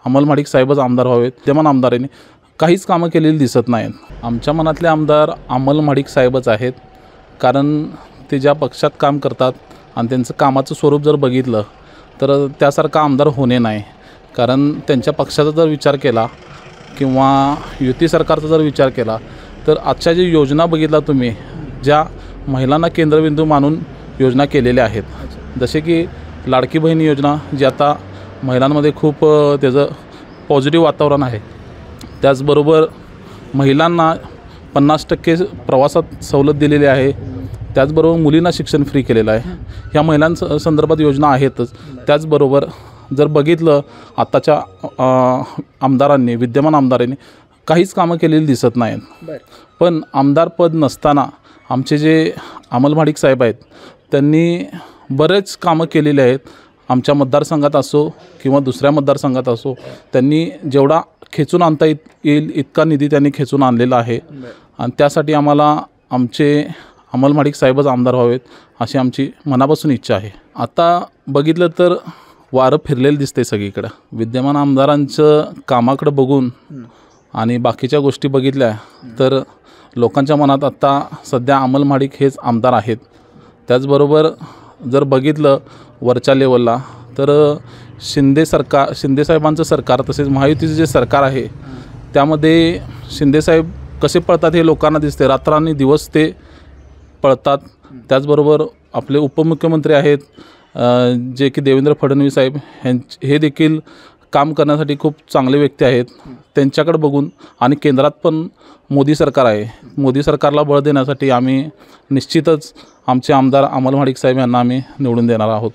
अमल माडिक साहेबच आमदार व्हावेत। विद्यमान आमदारांनी काहीच कामं केलेली दिसत नाहीत। आमच्या मनातले आमदार अमल माडिक साहेबच आहेत, कारण ते ज्या पक्षात काम करतात आणि त्यांचं कामाचं स्वरूप जर बघितलं तर त्यासारखा आमदार होणे नाही। कारण त्यांच्या पक्षाचा जर विचार केला किंवा युती सरकारचा जर विचार केला तर आजच्या जी योजना बघितला तुम्ही, ज्या महिलांना केंद्रबिंदू मानून योजना केलेल्या आहेत, जसे की लाडकी बहीण योजना, जी आता महिलांमध्ये खूप त्याचं पॉझिटिव्ह वातावरण आहे। त्याचबरोबर महिलांना 50% प्रवासात सवलत दिलेली आहे। त्याचबरोबर मुलींना शिक्षण फ्री केलेलं आहे। ह्या महिलांसंदर्भात योजना आहेतच। त्याचबरोबर जर बघितलं आताच्या आमदारांनी, विद्यमान आमदारांनी काहीच कामं केलेली दिसत नाहीत। पण आमदार पद नसताना आमचे जे अमल माडिक साहेब आहेत त्यांनी बरेच कामं केलेली आहेत। आमच्या मतदारसंघात असो किंवा दुसऱ्या मतदारसंघात असो, त्यांनी जेवढा खेचून आणता येईल इतका निधी त्यांनी खेचून आणलेला आहे। आणि त्यासाठी आम्हाला आमचे अमल माडिक साहेबच आमदार व्हावेत अशी आमची मनापासून इच्छा आहे। आता बघितलं तर वारं फिरलेलं दिसते सगळीकडं। विद्यमान आमदारांचं कामाकडे बघून आणि बाकीच्या गोष्टी बघितल्या तर लोकांच्या मनात आत्ता सध्या अमल माडिक हेच आमदार आहेत। त्याचबरोबर जर बघितलं वरच्या लेवलला तर शिंदेसाहेबांचं सरकार, तसेच महायुतीचं जे सरकार आहे त्यामध्ये शिंदेसाहेब कसे पळतात हे लोकांना दिसते। रात्रांनी दिवस ते पळतात। त्याचबरोबर आपले उपमुख्यमंत्री आहेत जे की देवेंद्र फडणवीस साहेब, हे देखील काम करण्यासाठी खूप चांगले व्यक्ती आहेत। त्यांच्याकडे बघून आणि केंद्रात पण मोदी सरकार आहे, मोदी सरकारला बळ देण्यासाठी आम्ही निश्चितच आमचे आमदार अमल माडिक साहेब यांना आम्ही निवडून देणार आहोत।